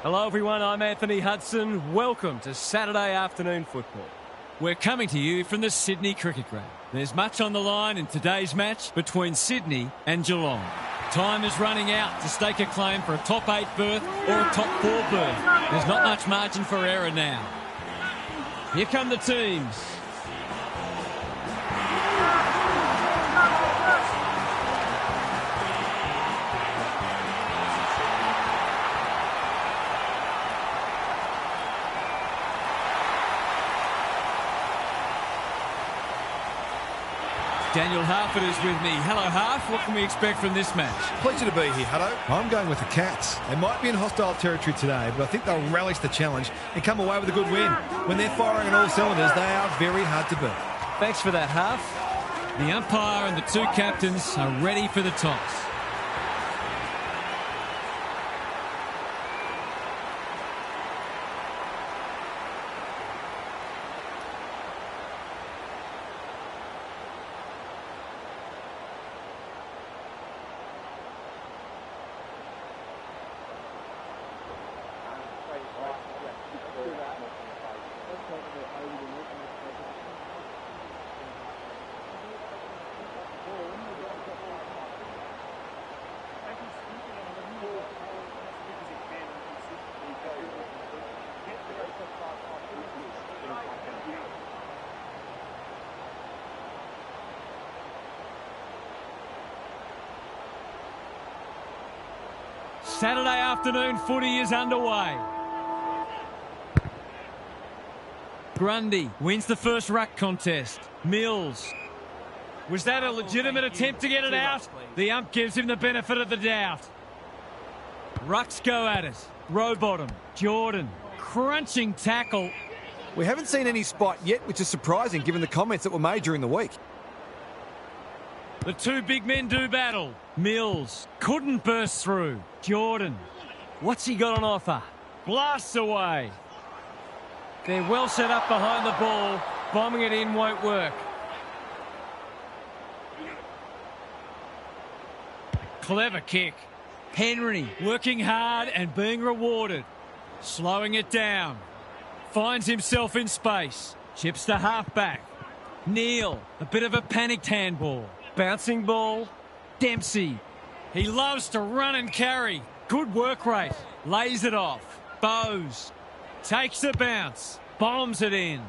Hello everyone, I'm Anthony Hudson. Welcome to Saturday afternoon football. We're coming to you from the Sydney Cricket Ground. There's much on the line in today's match between Sydney and Geelong. Time is running out to stake a claim for a top 8 berth or a top 4 berth. There's not much margin for error now. Here come the teams. Daniel Harford is with me. Hello, Harf. What can we expect from this match? Pleasure to be here, Hutto. I'm going with the Cats. They might be in hostile territory today, but I think they'll relish the challenge and come away with a good win. When they're firing on all cylinders, they are very hard to beat. Thanks for that, Harf. The umpire and the two captains are ready for the toss. Saturday afternoon footy is underway. Grundy wins the first ruck contest. Mills. Was that a legitimate attempt to get it out? The ump gives him the benefit of the doubt. Rucks go at it. Rowbottom. Jordan. Crunching tackle. We haven't seen any spot yet, which is surprising given the comments that were made during the week. The two big men do battle. Mills couldn't burst through. Jordan. What's he got on offer? Blasts away. They're well set up behind the ball. Bombing it in won't work. Clever kick. Henry working hard and being rewarded. Slowing it down. Finds himself in space. Chips to half-back. Neal. A bit of a panicked handball. Bouncing ball. Dempsey. He loves to run and carry. Good work rate. Lays it off. Bowes. Takes the bounce. Bombs it in.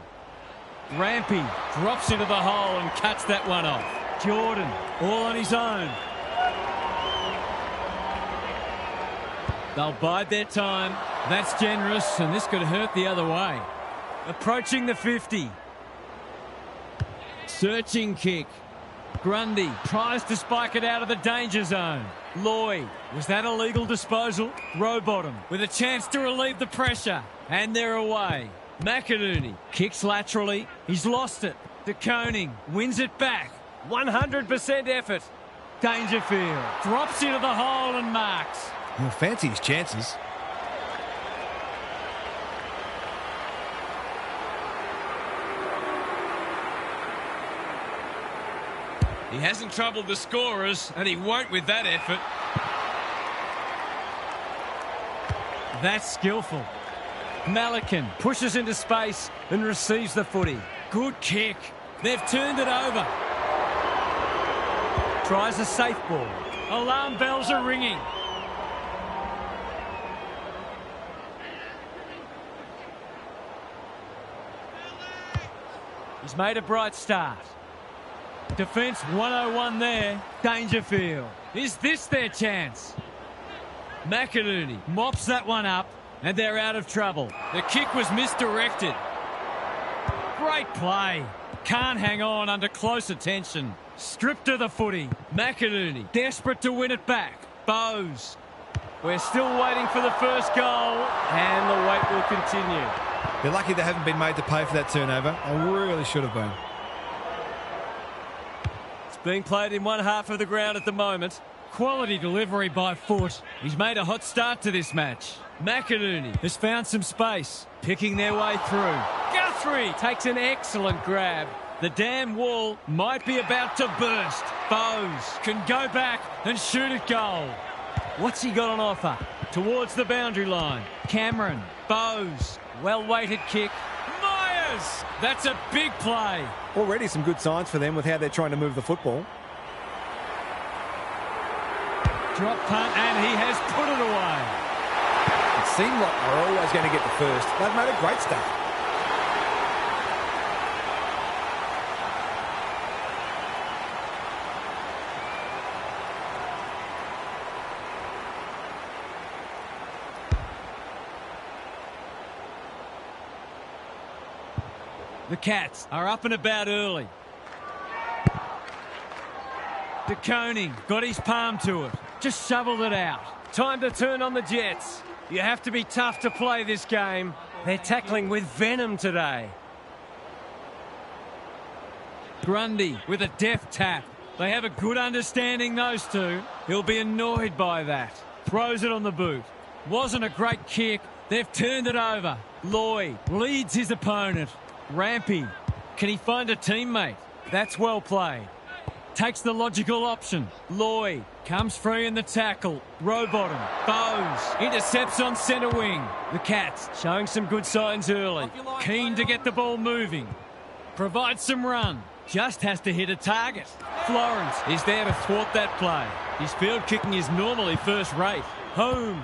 Rampy drops into the hole and cuts that one off. Jordan all on his own. They'll bide their time. That's generous, and this could hurt the other way. Approaching the 50. Searching kick. Grundy tries to spike it out of the danger zone. Lloyd, was that a legal disposal? Rowbottom with a chance to relieve the pressure. And they're away. McInerney kicks laterally. He's lost it. De Koning wins it back. 100% effort. Dangerfield drops into the hole and marks. Well, fancy his chances. He hasn't troubled the scorers, and he won't with that effort. That's skillful. Malikan pushes into space and receives the footy. Good kick. They've turned it over. Tries a safe ball. Alarm bells are ringing. He's made a bright start. Defence 101 there. Dangerfield. Is this their chance? McInerney mops that one up, and they're out of trouble. The kick was misdirected. Great play. Can't hang on under close attention. Stripped of the footy. McInerney desperate to win it back. Bowes. We're still waiting for the first goal, and the wait will continue. They're lucky they haven't been made to pay for that turnover. They really should have been. Being played in one half of the ground at the moment. Quality delivery by foot. He's made a hot start to this match. McInerney has found some space, picking their way through. Guthrie takes an excellent grab. The dam wall might be about to burst. Bowes can go back and shoot at goal. What's he got on offer? towards the boundary line. Cameron, Bowes, well-weighted kick. Myers! That's a big play. Already some good signs for them with how they're trying to move the football. Drop punt, and he has put it away. It seemed like they were always going to get the first. They've made a great start. The Cats are up and about early. De Koning got his palm to it. Just shoveled it out. Time to turn on the Jets. You have to be tough to play this game. They're tackling with venom today. Grundy with a deft tap. They have a good understanding, those two. He'll be annoyed by that. Throws it on the boot. Wasn't a great kick. They've turned it over. Lloyd leads his opponent. Rampy. Can he find a teammate? That's well played. Takes the logical option. Lloyd comes free in the tackle. Rowbottom. Bowes intercepts on centre wing. The Cats showing some good signs early. Keen to get the ball moving. Provides some run. Just has to hit a target. Florence is there to thwart that play. His field kicking is normally first rate. Holmes.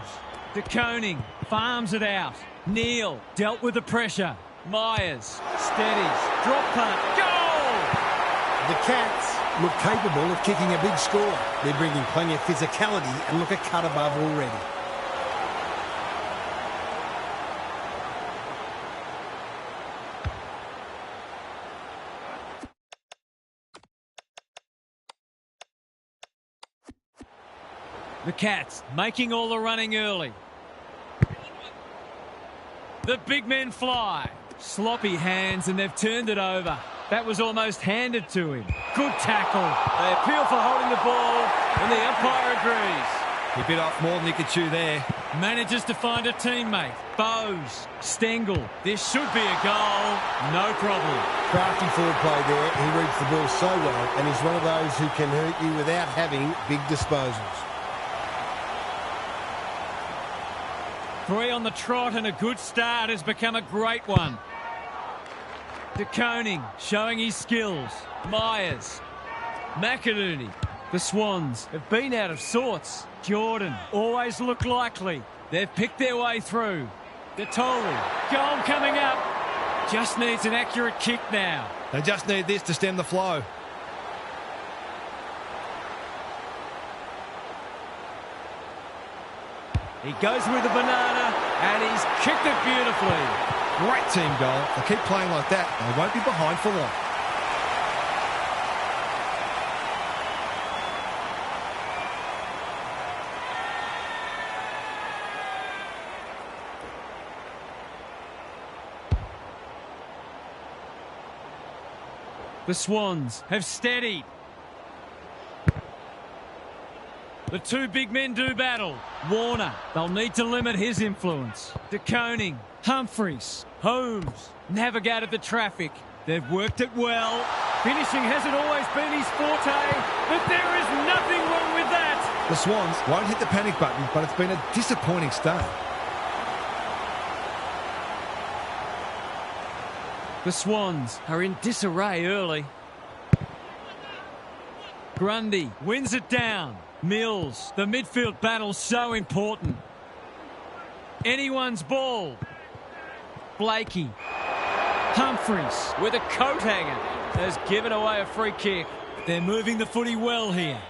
De Koning farms it out. Neal dealt with the pressure. Myers steadies. Drop punt. Goal! The Cats look capable of kicking a big score. They're bringing plenty of physicality and look a cut above already. The Cats making all the running early. The big men fly. Sloppy hands, and they've turned it over. That was almost handed to him. Good tackle. They appeal for holding the ball, and the umpire agrees. He bit off more than he could chew there. Manages to find a teammate. Bowes. Stengel. This should be a goal. No problem. Crafty forward play there. He reads the ball so well, and he's one of those who can hurt you without having big disposals. 3 on the trot, and a good start has become a great one. De Koning showing his skills. Myers. McInerney. The Swans have been out of sorts. Jordan always looked likely. They've picked their way through. Detoli. Goal coming up. Just needs an accurate kick now. They just need this to stem the flow. He goes with the banana, and he's kicked it beautifully. Great team goal. They keep playing like that, they won't be behind for long. The Swans have steadied. The two big men do battle. Warner, they'll need to limit his influence. De Koning, Humphreys, Holmes, navigated the traffic. They've worked it well. Finishing hasn't always been his forte, but there is nothing wrong with that. The Swans won't hit the panic button, but it's been a disappointing start. The Swans are in disarray early. Grundy wins it down. Mills, the midfield battle's so important. Anyone's ball. Blakey. Humphreys with a coat hanger has given away a free kick. They're moving the footy well here.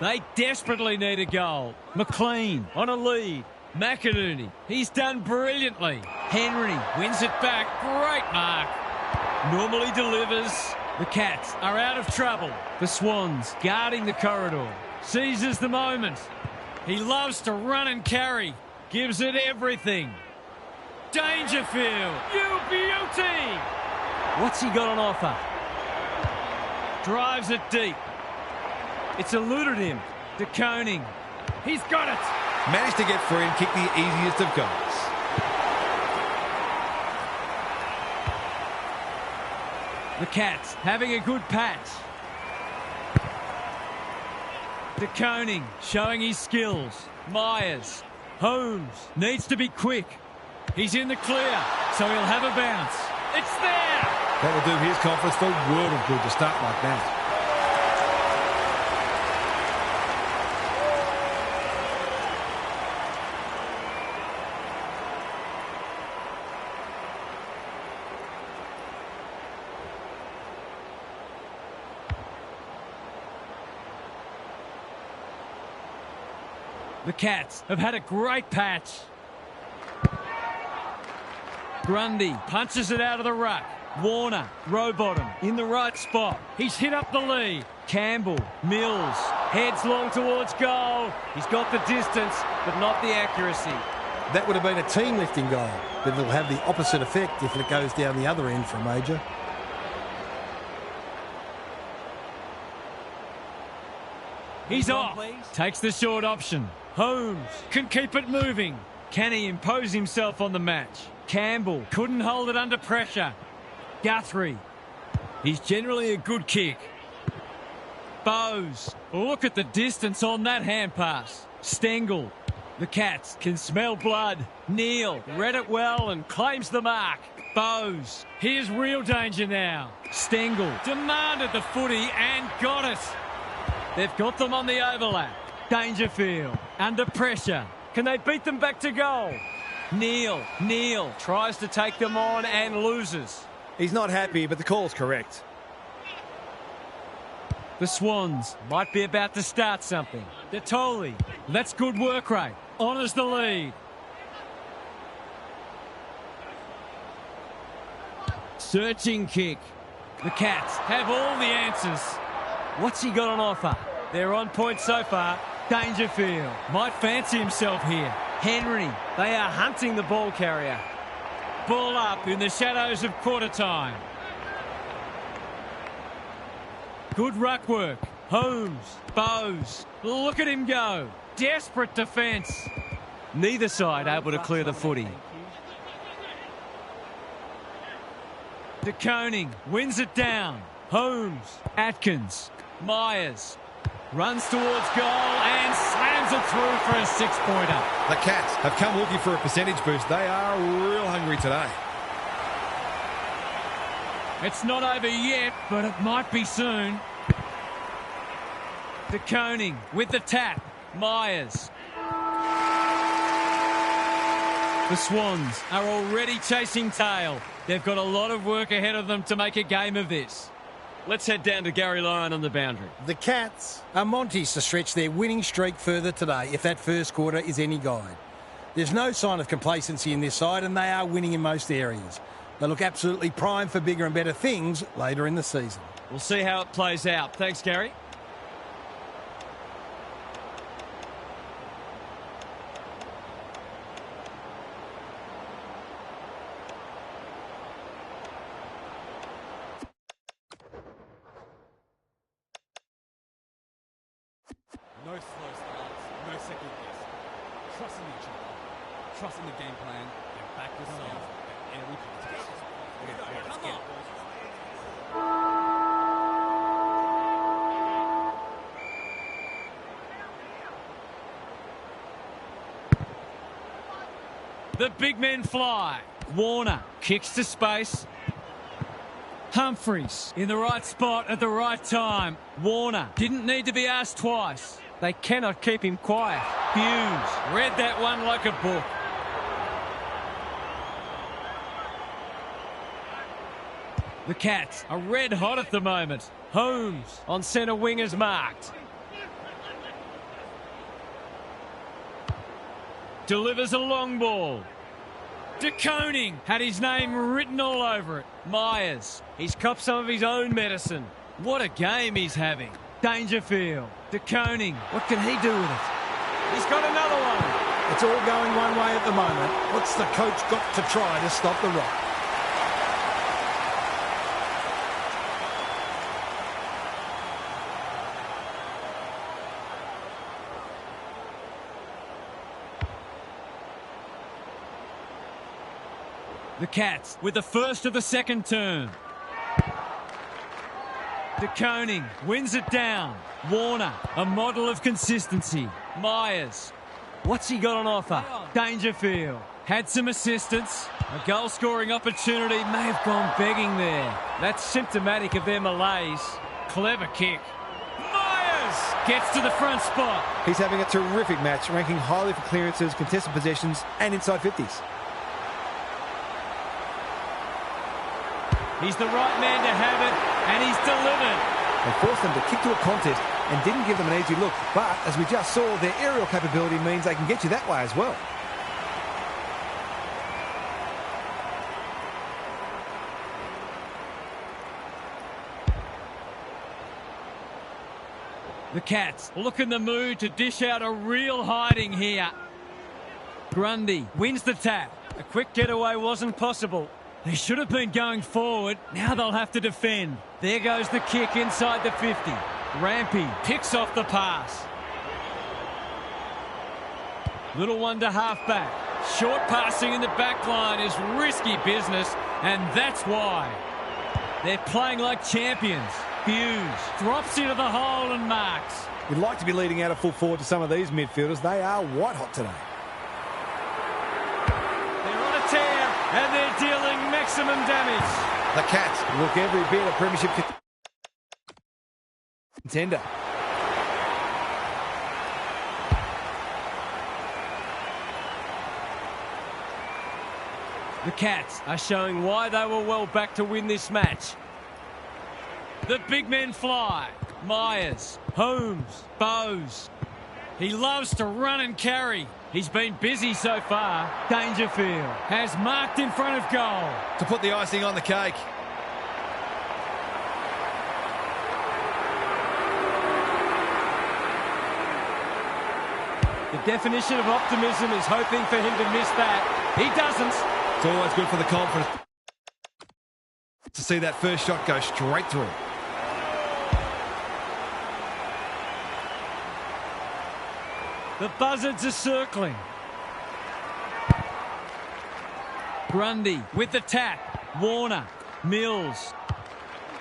They desperately need a goal. McLean on a lead. McInerney, he's done brilliantly. Henry wins it back. Great mark. Normally delivers. The Cats are out of trouble. The Swans guarding the corridor. Seizes the moment. He loves to run and carry. Gives it everything. Dangerfield. You beauty. What's he got on offer? Drives it deep. It's eluded him. De Koning. He's got it. Managed to get free and kick the easiest of goals. The Cats having a good patch. De Koning showing his skills. Myers. Holmes needs to be quick. He's in the clear, so he'll have a bounce. It's there! That will do his conference the world of good to start like that. The Cats have had a great patch. Grundy punches it out of the ruck. Warner, row bottom, in the right spot. He's hit up the lead. Campbell, Mills, heads long towards goal. He's got the distance, but not the accuracy. That would have been a team lifting goal, but it'll have the opposite effect if it goes down the other end for a major. He's off. Takes the short option. Holmes can keep it moving. Can he impose himself on the match? Campbell couldn't hold it under pressure. Guthrie. He's generally a good kick. Bowes. Look at the distance on that hand pass. Stengel. The Cats can smell blood. Neal read it well and claims the mark. Bowes. Here's real danger now. Stengel demanded the footy and got it. They've got them on the overlap. Dangerfield under pressure. Can they beat them back to goal? Neal Tries to take them on and loses. He's not happy, but the call's correct. The Swans Might be about to start something. Detoli. That's good work rate. Honours the lead. Searching kick. The Cats have all the answers. What's he got on offer? They're on point so far. Dangerfield might fancy himself here. Henry. They are hunting the ball carrier. Ball up in the shadows of quarter time. Good ruck work. Holmes. Bowes. Look at him go. Desperate defence. Neither side able to clear the footy. De Koning wins it down. Holmes. Atkins. Myers. Runs towards goal and slams it through for a six-pointer. The Cats have come looking for a percentage boost. They are real hungry today. It's not over yet, but it might be soon. De Koning with the tap. Myers. The Swans are already chasing tail. They've got a lot of work ahead of them to make a game of this. Let's head down to Gary Lyon on the boundary. The Cats are Monty's to stretch their winning streak further today if that first quarter is any guide. There's no sign of complacency in this side and they are winning in most areas. They look absolutely primed for bigger and better things later in the season. We'll see how it plays out. Thanks, Gary. No slow starts, no second guess. Trusting each other, trusting the game plan, and back yourself at every point. The big men fly. Warner kicks to space. Humphreys in the right spot at the right time. Warner didn't need to be asked twice. They cannot keep him quiet. Hughes read that one like a book. The Cats are red hot at the moment. Holmes On centre wing is marked. delivers a long ball. De Koning had his name written all over it. Myers. He's copped some of his own medicine. What a game he's having. Dangerfield. De Koning. What can he do with it? He's got another one. It's all going one way at the moment. What's the coach got to try to stop the rock? The Cats with the first of the second term. De Koning wins it down. Warner, a model of consistency. Myers. What's he got on offer? Dangerfield had some assistance. A goal-scoring opportunity may have gone begging there. That's symptomatic of their malaise. Clever kick. Myers gets to the front spot. He's having a terrific match, ranking highly for clearances, contested possessions and inside 50s. He's the right man to have it, and he's delivered. They forced them to kick to a contest and didn't give them an easy look. But, as we just saw, their aerial capability means they can get you that way as well. The Cats look in the mood to dish out a real hiding here. Grundy wins the tap. A quick getaway wasn't possible. They should have been going forward. Now they'll have to defend. There goes the kick inside the 50. Rampy picks off the pass. Little one to half-back. Short passing in the back line is risky business, and that's why. They're playing like champions. Hughes drops into the hole and marks. We'd like to be leading out a full forward to some of these midfielders. They are white hot today. They're on a tear, and they're dealing maximum damage. The Cats look every bit a Premiership contender. The Cats are showing why they were well back to win this match. The big men fly. Myers, Holmes, Bowes. He loves to run and carry. He's been busy so far. Dangerfield has marked in front of goal. To put the icing on the cake. The definition of optimism is hoping for him to miss that. He doesn't. It's always good for the confidence to see that first shot go straight through. The buzzards are circling. Grundy with the tap. Warner. Mills.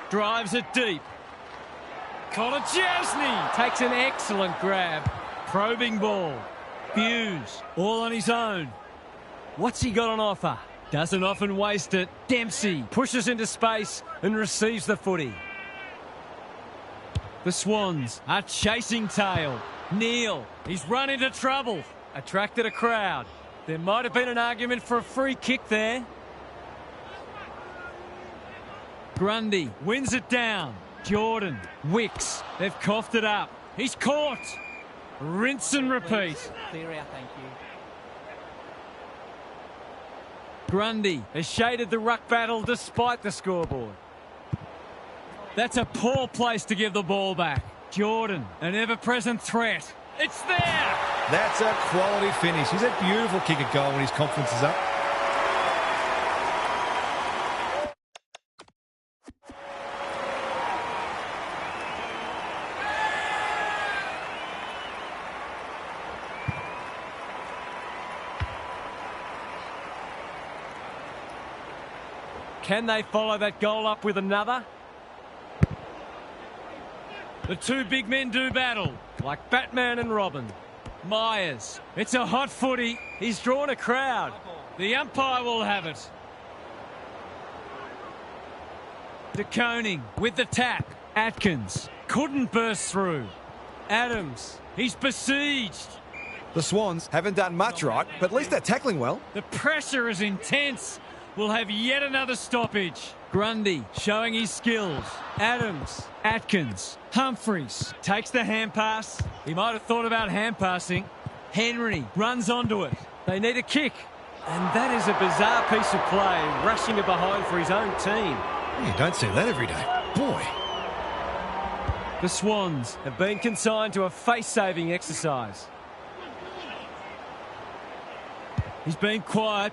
Drives it deep. Kolachesny Takes an excellent grab. probing ball. Hughes all on his own. What's he got on offer? Doesn't often waste it. Dempsey Pushes into space and receives the footy. The Swans are chasing tail. Neal, he's run into trouble. Attracted a crowd. There might have been an argument for a free kick there. Grundy wins it down. Jordan, Wicks, they've coughed it up. He's caught. Rinse and repeat. Clear out, thank you. Grundy Has shaded the ruck battle despite the scoreboard. That's a poor place to give the ball back. Jordan, an ever-present threat. It's there! That's a quality finish. He's a beautiful kick at goal when his confidence is up. Can they follow that goal up with another? The two big men do battle. Like Batman and Robin. Myers, it's a hot footy. He's drawn a crowd. The umpire will have it. De Koning with the tap. Atkins couldn't burst through. Adams, he's besieged. The Swans haven't done much right, but at least they're tackling well. The pressure is intense. We'll have yet another stoppage. Grundy showing his skills. Adams, Atkins, Humphreys takes the hand pass. He might have thought about hand passing. Henry runs onto it. They need a kick. And that is a bizarre piece of play, rushing it behind for his own team. You don't see that every day. Boy. The Swans Have been consigned to a face-saving exercise. He's been quiet.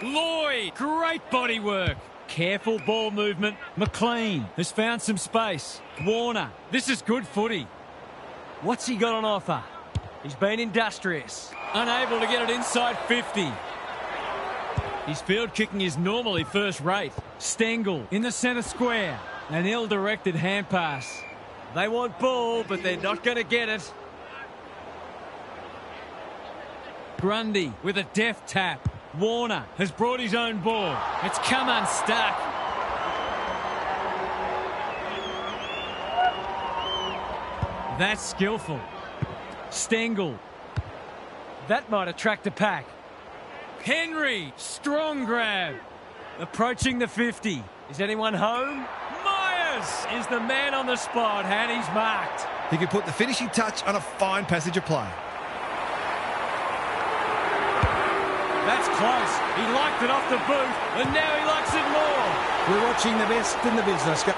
Lloyd, great body work. Careful ball movement. McLean has found some space. Warner, this is good footy. What's he got on offer? He's been industrious. Unable to get it inside 50. His field kicking is normally first rate. Stengel in the centre square. An ill-directed hand pass. They want ball, but they're not going to get it. Grundy with a deft tap. Warner has brought his own ball. It's come unstuck. That's skillful. Stengel. That might attract a pack. Henry, strong grab. Approaching the 50. Is anyone home? Myers Is the man on the spot, and he's marked. He could put the finishing touch on a fine passage of play. That's close. He liked it off the boot, and now he likes it more. We're watching the best in the business go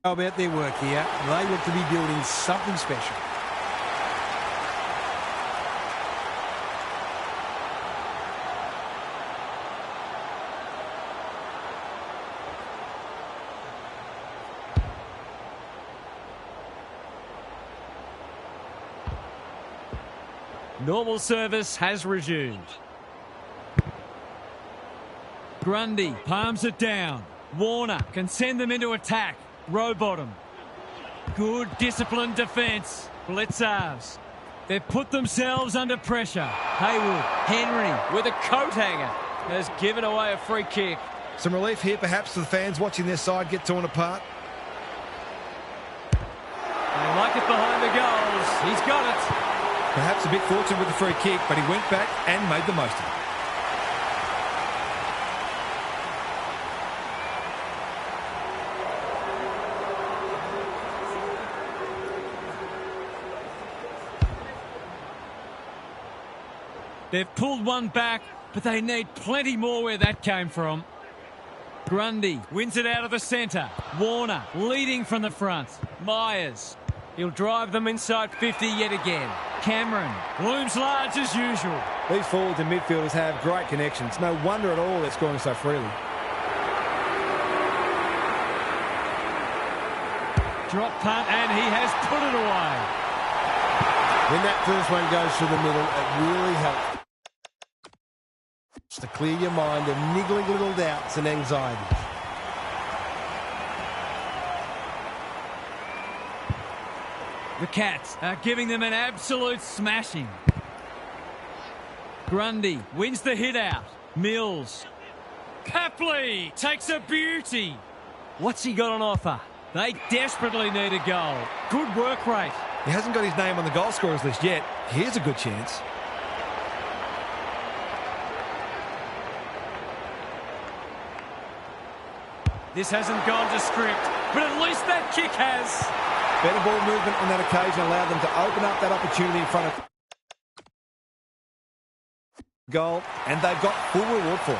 about their work here. They look to be building something special. Normal service has resumed. Grundy palms it down. Warner can send them into attack. Rowbottom. Good disciplined defence. Blitzers. They've put themselves under pressure. Haywood. Henry With a coat hanger, has given away a free kick. Some relief here perhaps for the fans watching their side get torn apart. They like it behind the goals. He's got it. Perhaps a bit fortunate with the free kick, but he went back and made the most of it. They've pulled one back, but they need plenty more where that came from. Grundy wins it out of the centre. Warner leading from the front. Myers. He'll drive them inside 50 yet again. Cameron looms large as usual. These forwards and midfielders have great connections. No wonder at all they're scoring so freely. Drop punt, and he has put it away. When that first one goes through the middle, it really helps to clear your mind of niggling little doubts and anxieties. The Cats are giving them an absolute smashing. Grundy wins the hit out. Mills. Papley takes a beauty. What's he got on offer? They desperately need a goal. Good work rate. He hasn't got his name on the goal scorers list yet. Here's a good chance. This hasn't gone to script, but at least that kick has. Better ball movement on that occasion allowed them to open up that opportunity in front of goal, and they've got full reward for it.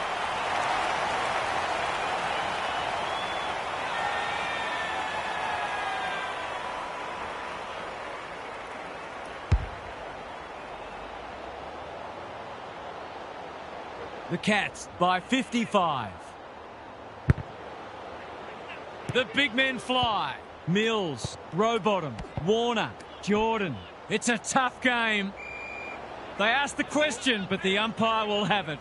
The Cats by 55. The big men fly. Mills, Rowbottom, Warner, Jordan. It's a tough game. They asked the question, but the umpire will have it.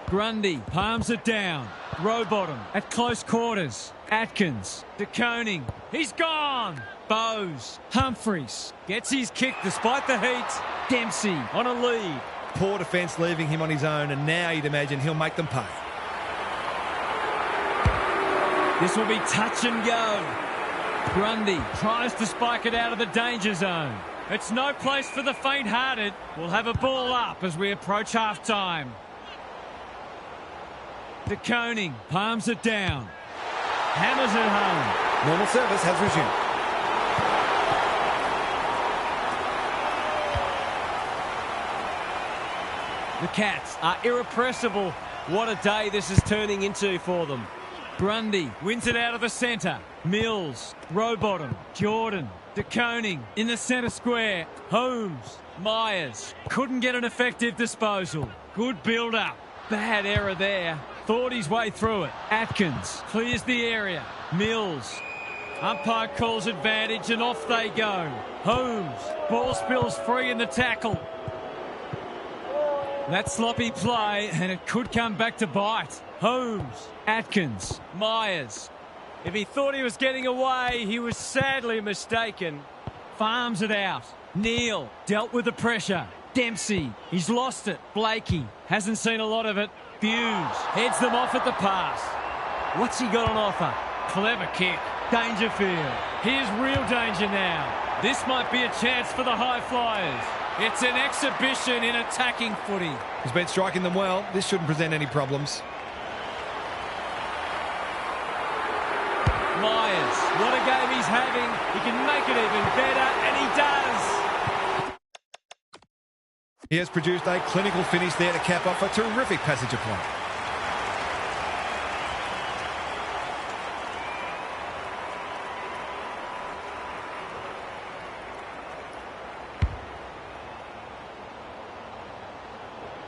Grundy palms it down. Rowbottom at close quarters. Atkins, De Koning. He's gone. Bowes, Humphreys gets his kick despite the heat. Dempsey on a lead. Poor defence leaving him on his own, and now you'd imagine he'll make them pay. This will be touch and go. Grundy tries to spike it out of the danger zone. It's no place for the faint-hearted. We'll have a ball up as we approach half-time. De Koning palms it down. Hammers it home. Normal service has resumed. The Cats are irrepressible. What a day this is turning into for them. Grundy wins it out of the centre. Mills, Rowbottom, Jordan, De Koning in the centre square. Holmes, Myers couldn't get an effective disposal. Good build-up. Bad error there. Thought his way through it. Atkins clears the area. Mills. Umpire calls advantage and off they go. Holmes. Ball spills free in the tackle. That sloppy play, and it could come back to bite. Holmes, Atkins, Myers. If he thought he was getting away, he was sadly mistaken. farms it out. Neal dealt with the pressure. Dempsey, he's lost it. Blakey hasn't seen a lot of it. Hughes heads them off at the pass. What's he got on offer? Clever kick. Dangerfield. Here's real danger now. This might be a chance for the high flyers. It's an exhibition in attacking footy. He's been striking them well. This shouldn't present any problems. Myers, what a game he's having. He can make it even better, and he does. He has produced a clinical finish there to cap off a terrific passage of play.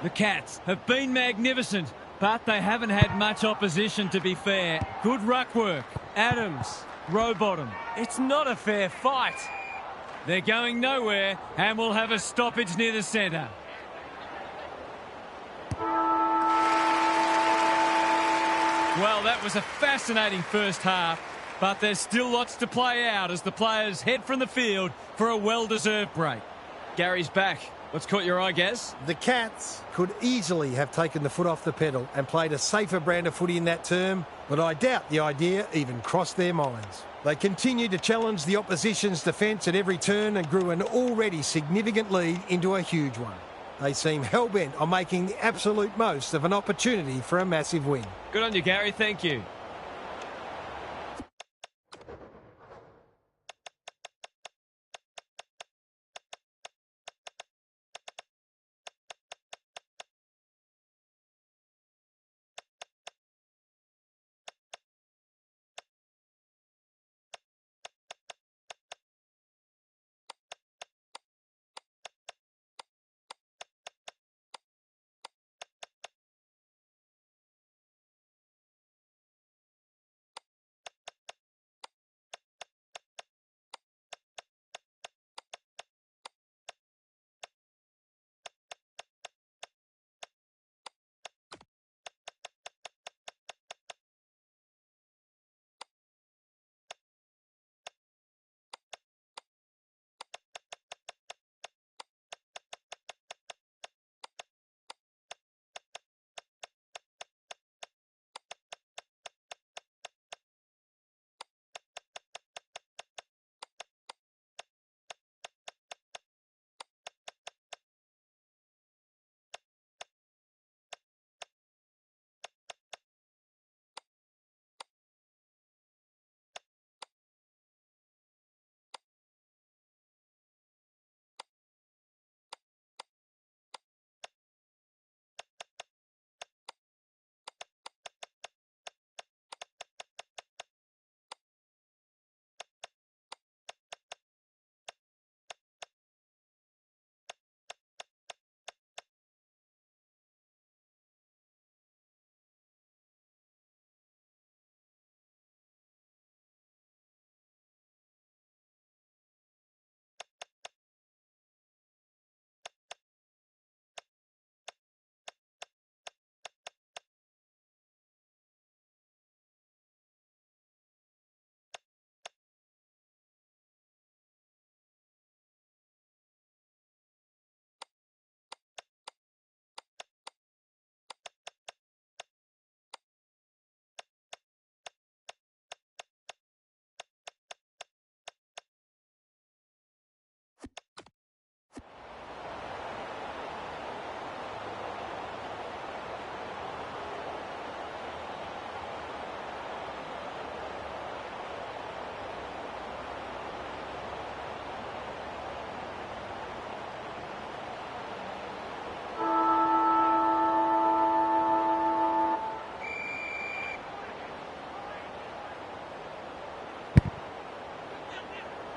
The Cats have been magnificent, but they haven't had much opposition, to be fair. Good ruck work. Adams, Rowbottom. It's not a fair fight. They're going nowhere, and we'll have a stoppage near the centre. Well, that was a fascinating first half, but there's still lots to play out as the players head from the field for a well-deserved break. Gary's back. What's caught your eye, Gaz? The Cats could easily have taken the foot off the pedal and played a safer brand of footy in that term, but I doubt the idea even crossed their minds. They continued to challenge the opposition's defence at every turn and grew an already significant lead into a huge one. They seem hell-bent on making the absolute most of an opportunity for a massive win. Good on you, Gary. Thank you.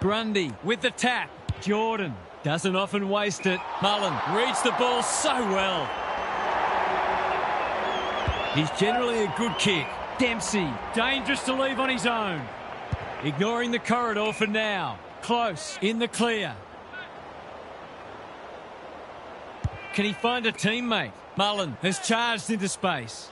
Grundy with the tap. Jordan doesn't often waste it. Mullen reads the ball so well. He's generally a good kick. Dempsey, dangerous to leave on his own. Ignoring the corridor for now. Close, in the clear. Can he find a teammate? Mullen has charged into space.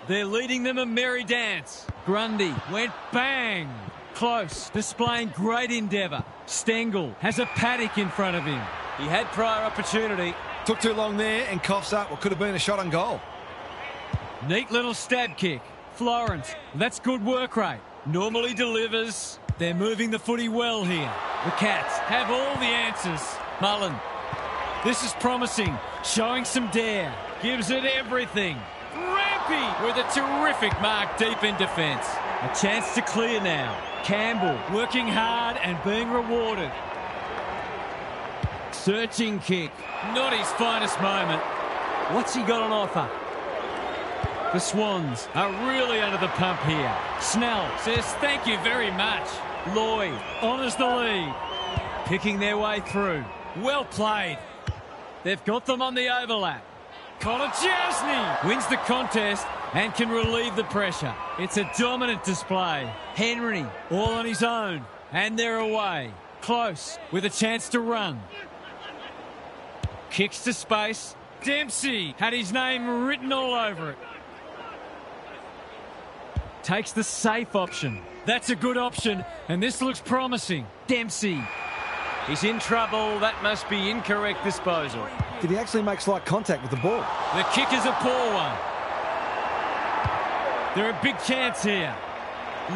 They're leading them a merry dance. Grundy went bang. Close, displaying great endeavour. Stengel has a paddock in front of him. He had prior opportunity. Took too long there and coughs up what could have been a shot on goal. Neat little stab kick. Florence, that's good work rate. Normally delivers. They're moving the footy well here. The Cats have all the answers. Mullen. This is promising. Showing some dare. Gives it everything. Rampy with a terrific mark deep in defence. A chance to clear now. Campbell working hard and being rewarded. Searching kick. Not his finest moment. What's he got on offer? The Swans are really under the pump here. Snell says thank you very much. Lloyd honours the lead. Picking their way through. Well played. They've got them on the overlap. Connor Jasny wins the contest and can relieve the pressure. It's a dominant display. Henry all on his own. And they're away. Close with a chance to run. Kicks to space. Dempsey had his name written all over it. Takes the safe option. That's a good option, and this looks promising. Dempsey. He's in trouble. That must be incorrect disposal. Did he actually make slight contact with the ball? The kick is a poor one. They're a big chance here.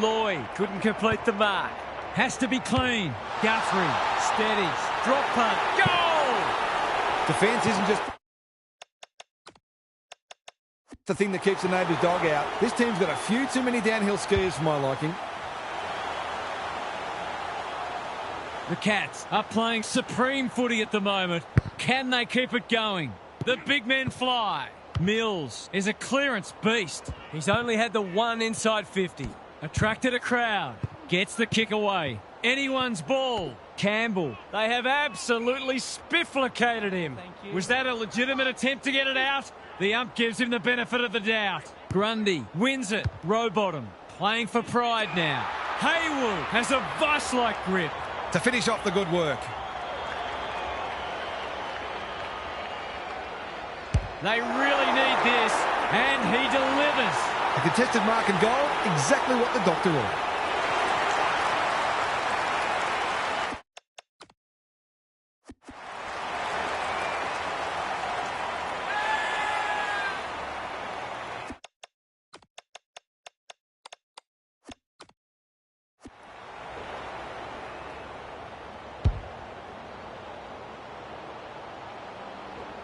Lloyd couldn't complete the mark. Has to be clean. Guthrie steadies. Drop punt. Goal! Defence isn't just the thing that keeps the neighbour's dog out. This team's got a few too many downhill skiers for my liking. The Cats are playing supreme footy at the moment. Can they keep it going? The big men fly. Mills is a clearance beast. He's only had the one inside 50. Attracted a crowd. Gets the kick away. Anyone's ball. Campbell. They have absolutely spifflicated him. Was that a legitimate attempt to get it out? The ump gives him the benefit of the doubt. Grundy wins it. Rowbottom playing for pride now. Haywood has a vice-like grip. To finish off the good work. They really need this, and he delivers. A contested mark and goal, exactly what the doctor ordered.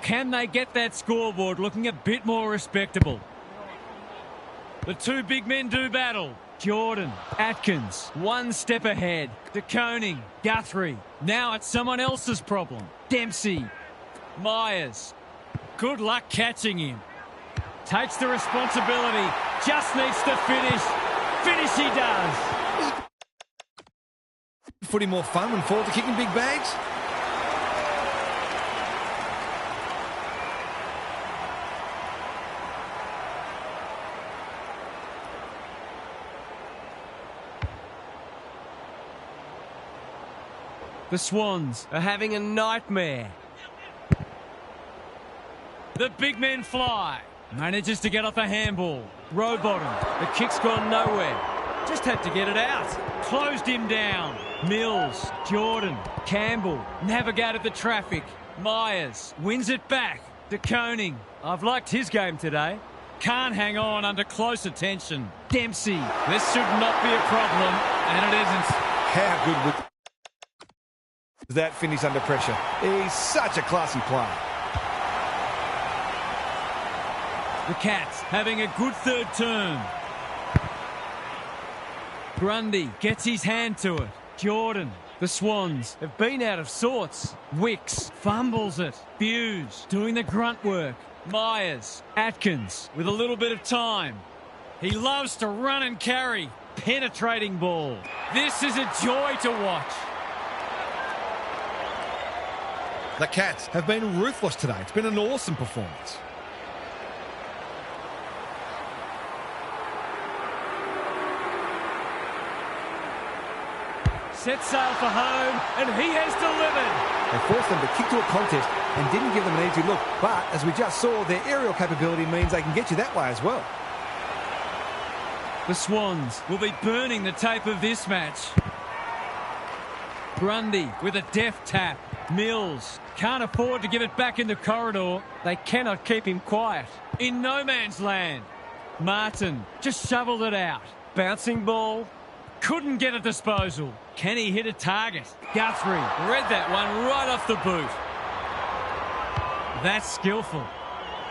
Can they get that scoreboard looking a bit more respectable? The two big men do battle. Jordan, Atkins, one step ahead. De Koning, Guthrie. Now it's someone else's problem. Dempsey, Myers. Good luck catching him. Takes the responsibility. Just needs to finish. Finish he does. Footy more fun when forwards are kicking big bags? The Swans are having a nightmare. The big men fly. Manages to get off a handball. Rowbottom. The kick's gone nowhere. Just had to get it out. Closed him down. Mills. Jordan. Campbell. Navigated the traffic. Myers wins it back. De Koning. I've liked his game today. Can't hang on under close attention. Dempsey. This should not be a problem, and it isn't. How good would that finish under pressure? He's such a classy player. The Cats having a good third term. Grundy gets his hand to it. Jordan. The Swans have been out of sorts. Wicks fumbles it. Hughes doing the grunt work. Myers. Atkins with a little bit of time. He loves to run and carry. Penetrating ball. This is a joy to watch. The Cats have been ruthless today. It's been an awesome performance. Set sail for home, and he has delivered. They forced them to kick to a contest and didn't give them an easy look. But, as we just saw, their aerial capability means they can get you that way as well. The Swans will be burning the tape of this match. Grundy with a deft tap. Mills can't afford to give it back in the corridor. They cannot keep him quiet. In no man's land. Martin just shoveled it out. Bouncing ball. Couldn't get a disposal. Can he hit a target? Guthrie read that one right off the boot. That's skillful.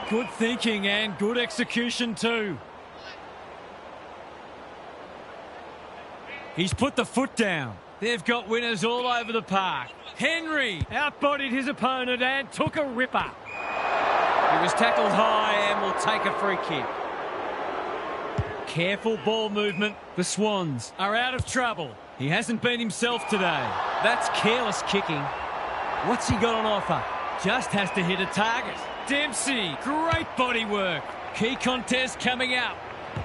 Good thinking and good execution too. He's put the foot down. They've got winners all over the park. Henry Outbodied his opponent and took a ripper. He was tackled high and will take a free kick. Careful ball movement. The Swans are out of trouble. He hasn't been himself today. That's careless kicking. What's he got on offer? Just has to hit a target. Dempsey, great body work. Key contest coming up.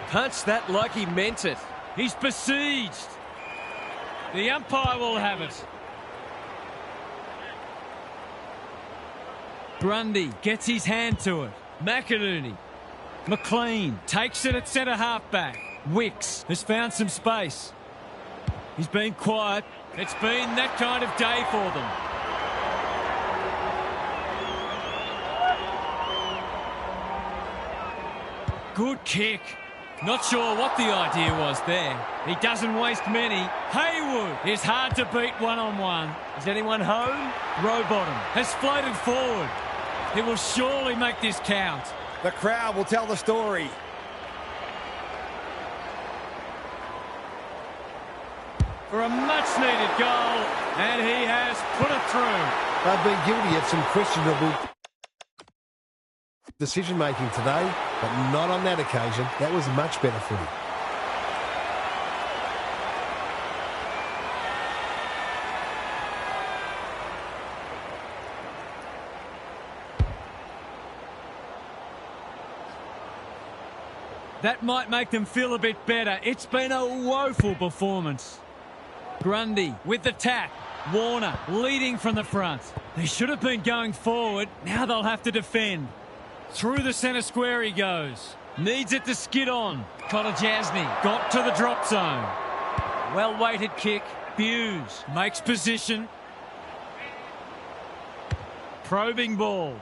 Punched that like he meant it. He's besieged. The umpire will have it. Grundy gets his hand to it. McInerney. McLean takes it at centre halfback. Wicks has found some space. He's been quiet. It's been that kind of day for them. Good kick. Not sure what the idea was there. He doesn't waste many. Haywood is hard to beat one-on-one. Is anyone home? Rowbottom has floated forward. He will surely make this count. The crowd will tell the story. For a much-needed goal, and he has put it through. They've been guilty of some questionable decision-making today, but not on that occasion. That was much better footy. That might make them feel a bit better. It's been a woeful performance. Grundy with the tap. Warner leading from the front. They should have been going forward. Now they'll have to defend. Through the centre square he goes. Needs it to skid on. Kolajasny got to the drop zone. Well-weighted kick. Hughes makes position. Probing ball.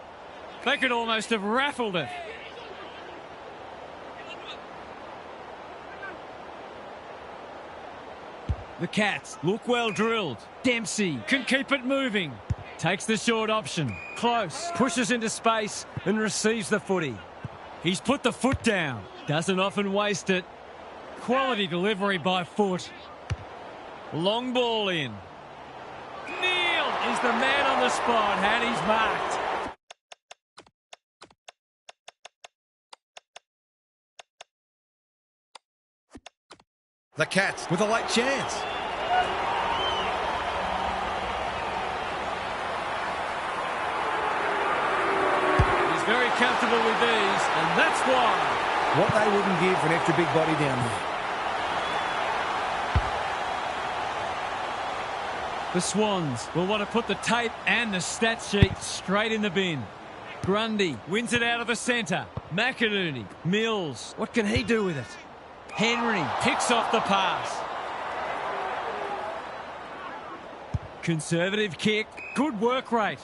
They could almost have raffled it. The Cats look well drilled. Dempsey can keep it moving. Takes the short option. Close. Pushes into space and receives the footy. He's put the foot down. Doesn't often waste it. Quality delivery by foot. Long ball in. Neil is the man on the spot and he's marked. The Cats with a late chance. He's very comfortable with these, and that's why. What they wouldn't give for an extra big body down there. The Swans will want to put the tape and the stat sheet straight in the bin. Grundy wins it out of the centre. McInerney. Mills. What can he do with it? Henry picks off the pass. Conservative kick. Good work rate.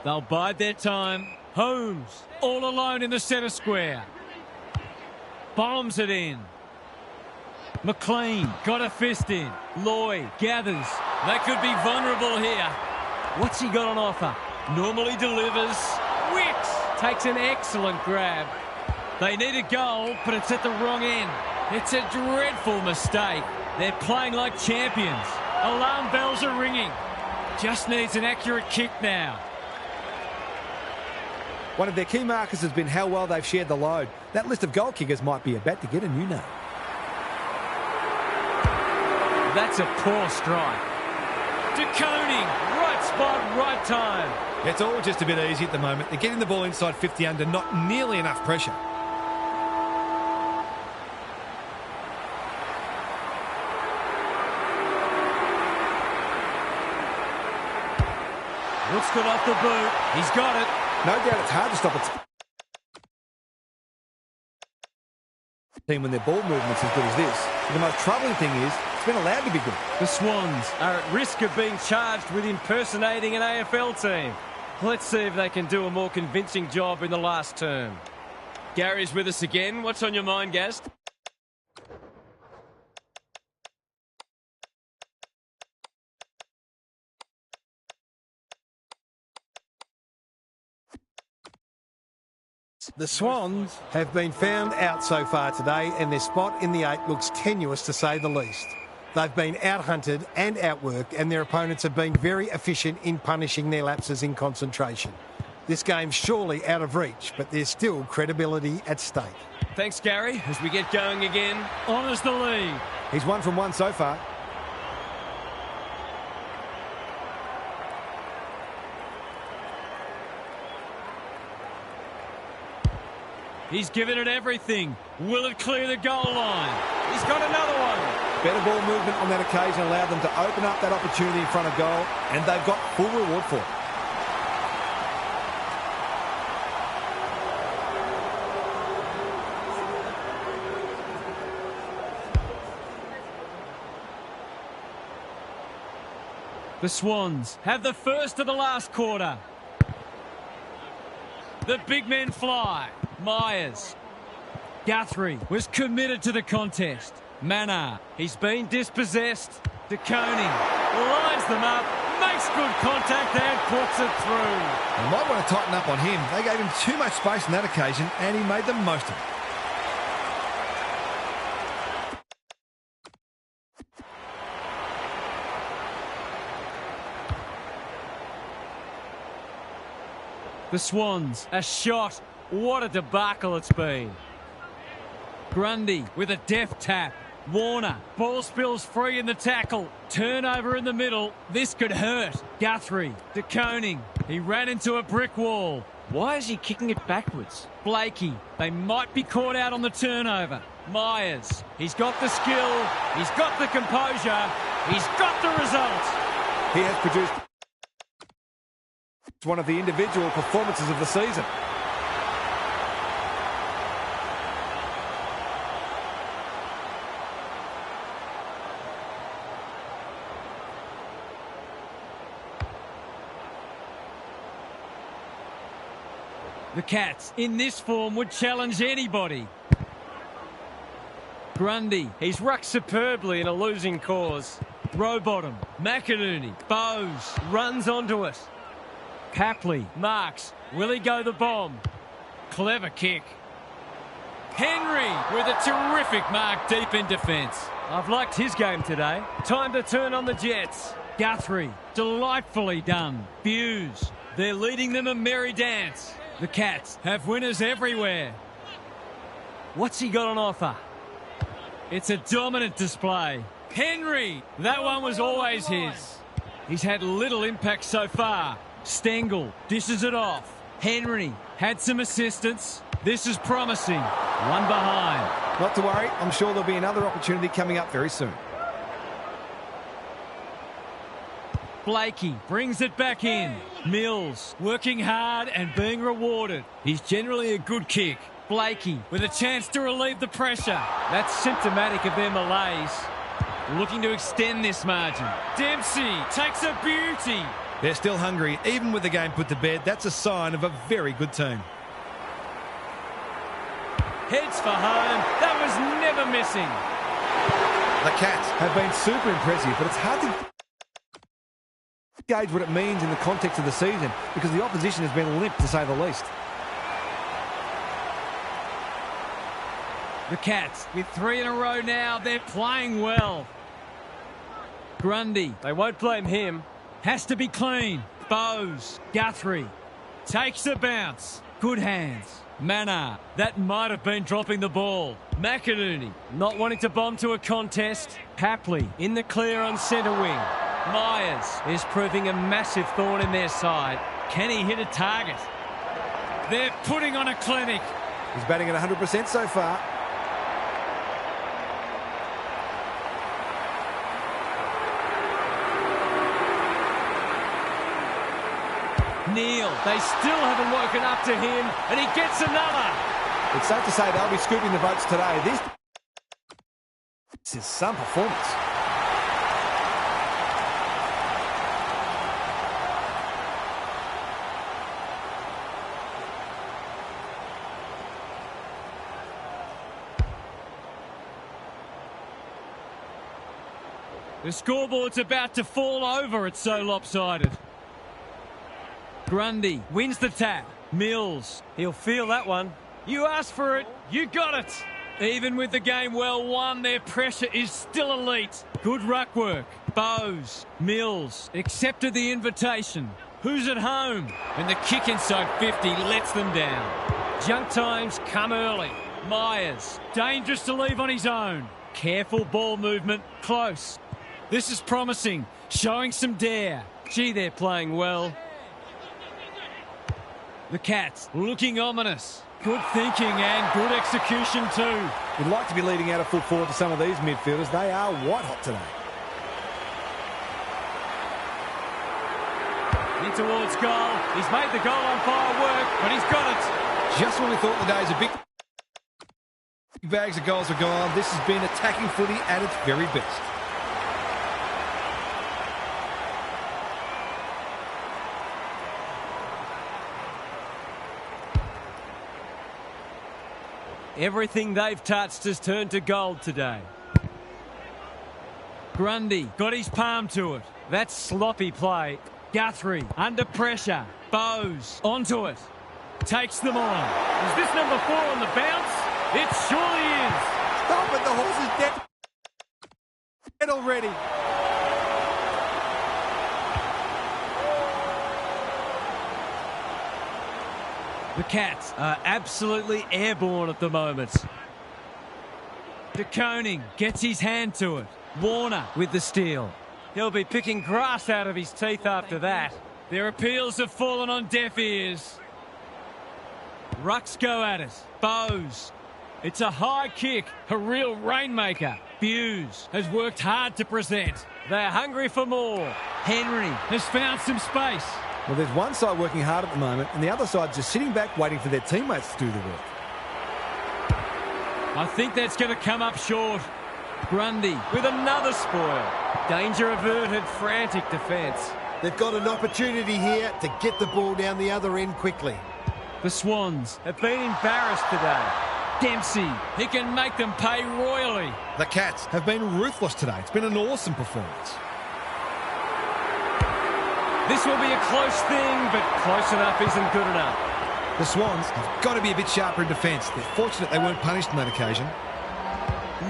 They'll bide their time. Holmes all alone in the centre square. Bombs it in. McLean got a fist in. Lloyd gathers. They could be vulnerable here. What's he got on offer? Normally delivers. Wicks takes an excellent grab. They need a goal, but it's at the wrong end. It's a dreadful mistake. They're playing like champions. Alarm bells are ringing. Just needs an accurate kick now. One of their key markers has been how well they've shared the load. That list of goal kickers might be about to get a new name. That's a poor strike. De Koning, right spot, right time. It's all just a bit easy at the moment. They're getting the ball inside 50 under, not nearly enough pressure. Looks good off the boot. He's got it. No doubt it's hard to stop it. team when their ball movement's as good as this. But the most troubling thing is it's been allowed to be good. The Swans are at risk of being charged with impersonating an AFL team. Let's see if they can do a more convincing job in the last term. Gary's with us again. What's on your mind, Gaz? The Swans have been found out so far today, and their spot in the 8 looks tenuous to say the least. They've been out-hunted and outworked, and their opponents have been very efficient in punishing their lapses in concentration. This game's surely out of reach, but there's still credibility at stake. Thanks, Gary. As we get going again, honours the lead. He's 1 from 1 so far. He's given it everything. Will it clear the goal line? He's got another one. Better ball movement on that occasion allowed them to open up that opportunity in front of goal, and they've got full reward for it. The Swans have the first of the last quarter. The big men fly. Myers. Guthrie was committed to the contest. Manor. He's been dispossessed. De Koning lines them up, makes good contact and puts it through. They might want to tighten up on him. They gave him too much space on that occasion, and he made the most of it. The Swans, a shot. What a debacle it's been. Grundy with a deft tap. Warner, ball spills free in the tackle. Turnover in the middle. This could hurt. Guthrie, De Koning. He ran into a brick wall. Why is he kicking it backwards? Blakey, they might be caught out on the turnover. Myers, he's got the skill. He's got the composure. He's got the result. He has produced one of the individual performances of the season. The Cats, in this form, would challenge anybody. Grundy, He's rucked superbly in a losing cause. Rowbottom, McInerney, Bowes, Runs onto it. Papley, marks. Will he go the bomb? Clever kick. Henry with a terrific mark deep in defence. I've liked his game today. Time to turn on the Jets. Guthrie, delightfully done. Buse, they're leading them a merry dance. The Cats have winners everywhere. What's he got on offer? It's a dominant display. Henry, that one was always his. He's had little impact so far. Stengel dishes it off. Henry had some assistance. This is promising. One behind. Not to worry, I'm sure there'll be another opportunity coming up very soon. Blakey brings it back in. Mills working hard and being rewarded. He's generally a good kick. Blakey with a chance to relieve the pressure. That's symptomatic of their malaise. Looking to extend this margin. Dempsey takes a beauty. They're still hungry, even with the game put to bed. That's a sign of a very good team. Heads for home. That was never missing. The Cats have been super impressive, but it's hard to gauge what it means in the context of the season because the opposition has been limp, to say the least. The Cats with 3 in a row now. They're playing well. Grundy They won't blame him. has to be clean. Bowes, Guthrie takes a bounce. Good hands. Manor, that might have been dropping the ball. McInerney Not wanting to bomb to a contest. Papley in the clear on centre wing. Myers Is proving a massive thorn in their side. Can he hit a target? They're putting on a clinic. He's batting at 100% so far. Neal, They still haven't woken up to him, and he gets another. It's safe to say they'll be scooping the votes today. This is some performance. The scoreboard's about to fall over. It's so lopsided. Grundy wins the tap. Mills. He'll feel that one. You asked for it. You got it. Even with the game well won, their pressure is still elite. Good ruck work. Bowes. Mills accepted the invitation. Who's at home? And the kick inside 50 lets them down. Junk times come early. Myers. Dangerous to leave on his own. Careful ball movement. Close. This is promising. Showing some dare. Gee, they're playing well. The Cats looking ominous. Good thinking and good execution too. You'd like to be leading out a full forward to some of these midfielders. They are white hot today. In towards goal. He's made the goal on fire work, but he's got it. Just when we thought the days of big bags of goals are gone, this has been attacking footy at its very best. Everything they've touched has turned to gold today. Grundy got his palm to it. That's sloppy play. Guthrie under pressure. Bowes onto it. Takes them on. Is this number 4 on the bounce? It surely is. Stop it, the horse is dead already. The Cats are absolutely airborne at the moment. De Koning gets his hand to it. Warner with the steal. He'll be picking grass out of his teeth after that. Their appeals have fallen on deaf ears. Rucks go at it. Bowes. It's a high kick. A real rainmaker. Buse has worked hard to present. They're hungry for more. Henry has found some space. Well, there's one side working hard at the moment, and the other side just sitting back waiting for their teammates to do the work. I think that's going to come up short. Grundy with another spoil. Danger averted, frantic defence. They've got an opportunity here to get the ball down the other end quickly. The Swans have been embarrassed today. Dempsey, he can make them pay royally. The Cats have been ruthless today. It's been an awesome performance. This will be a close thing, but close enough isn't good enough. The Swans have got to be a bit sharper in defence. They're fortunate they weren't punished on that occasion.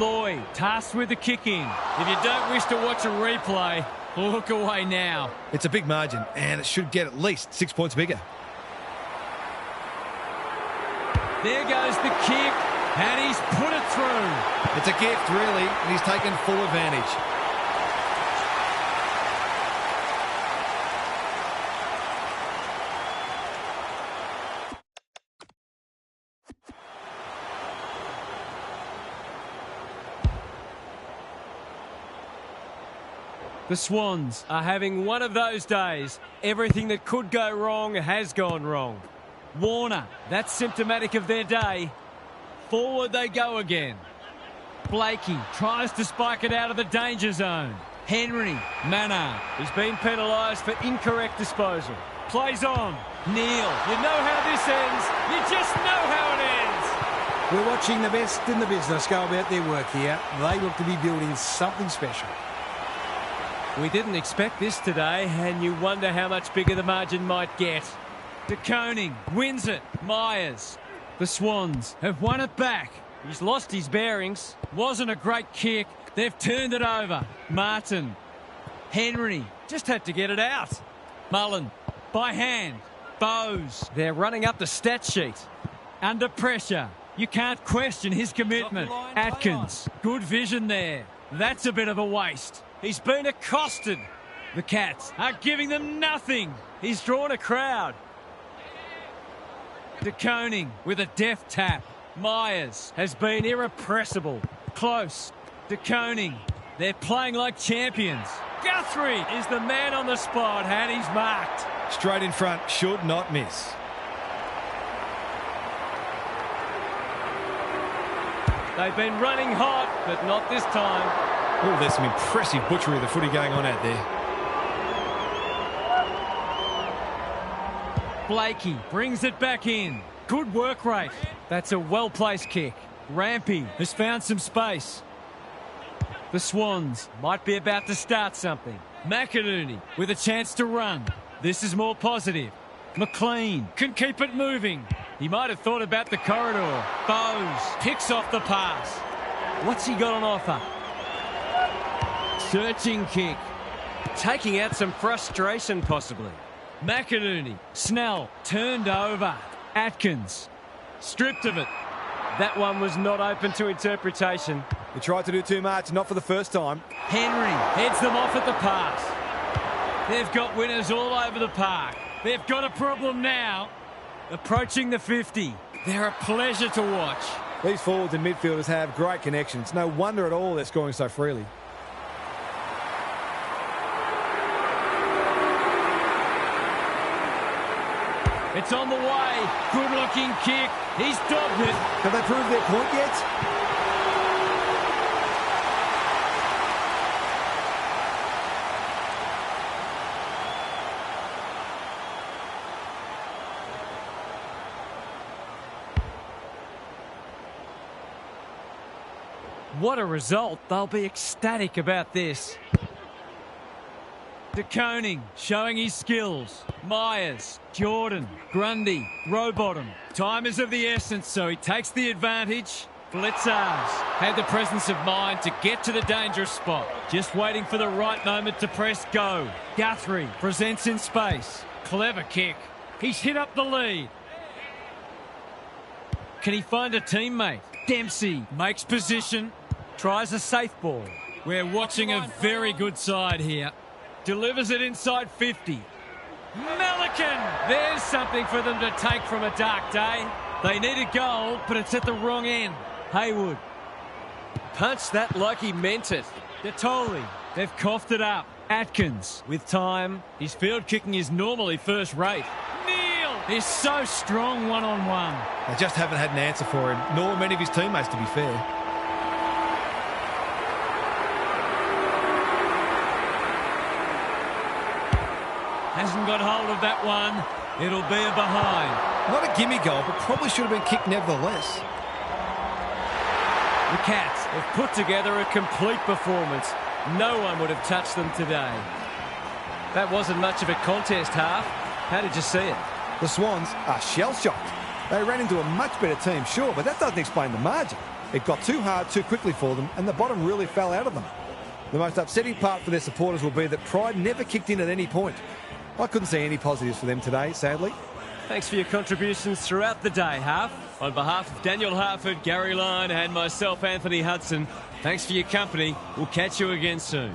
Lloyd, tasked with the kick-in. If you don't wish to watch a replay, look away now. It's a big margin, and it should get at least 6 points bigger. There goes the kick, and he's put it through. It's a gift, really, and he's taken full advantage. The Swans are having one of those days. Everything that could go wrong has gone wrong. Warner, that's symptomatic of their day. Forward they go again. Blakey tries to spike it out of the danger zone. Henry, Manor. He's been penalised for incorrect disposal. Plays on. Neil, you know how this ends. You just know how it ends. We're watching the best in the business go about their work here. They look to be building something special. We didn't expect this today, and you wonder how much bigger the margin might get. De Koning wins it. Myers. The Swans have won it back. He's lost his bearings. Wasn't a great kick. They've turned it over. Martin. Henry just had to get it out. Mullen by hand. Bowes. They're running up the stat sheet. Under pressure. You can't question his commitment. Atkins. Good vision there. That's a bit of a waste. He's been accosted. The Cats are giving them nothing. He's drawn a crowd. De Koning with a deft tap. Myers has been irrepressible. Close. De Koning. They're playing like champions. Guthrie is the man on the spot, and he's marked. Straight in front, should not miss. They've been running hot, but not this time. Oh, there's some impressive butchery of the footy going on out there. Blakey brings it back in. Good work rate. That's a well-placed kick. Rampy has found some space. The Swans might be about to start something. McInerney with a chance to run. This is more positive. McLean can keep it moving. He might have thought about the corridor. Bowes picks off the pass. What's he got on offer? Searching kick. Taking out some frustration, possibly. McInerney. Snell turned over. Atkins stripped of it. That one was not open to interpretation. He tried to do too much, not for the first time. Henry heads them off at the pass. They've got winners all over the park. They've got a problem now. Approaching the 50. They're a pleasure to watch. These forwards and midfielders have great connections. No wonder at all they're scoring so freely. It's on the way. Good-looking kick. He's dogged it. Have they proved their point yet? What a result. They'll be ecstatic about this. De Koning showing his skills. Myers, Jordan, Grundy, Rowbottom. Time is of the essence, so he takes the advantage. Blitzars had the presence of mind to get to the dangerous spot. Just waiting for the right moment to press go. Guthrie presents in space. Clever kick. He's hit up the lead. Can he find a teammate? Dempsey makes position. Tries a safe ball. We're watching a very good side here. Delivers it inside 50. Melican! There's something for them to take from a dark day. They need a goal, but it's at the wrong end. Haywood. Punched that like he meant it. Detoli. They've coughed it up. Atkins with time. His field kicking is normally first rate. Neal is so strong one-on-one. They just haven't had an answer for him, nor many of his teammates, to be fair. Hasn't got hold of that one. It'll be a behind. Not a gimme goal, but probably should have been kicked nevertheless. The Cats have put together a complete performance. No one would have touched them today. That wasn't much of a contest half. How did you see it? The Swans are shell-shocked. They ran into a much better team, sure, but that doesn't explain the margin. It got too hard too quickly for them, and the bottom really fell out of them. The most upsetting part for their supporters will be that pride never kicked in at any point. I couldn't see any positives for them today, sadly. Thanks for your contributions throughout the day, Half. On behalf of Daniel Harford, Gary Lyon and myself, Anthony Hudson, thanks for your company. We'll catch you again soon.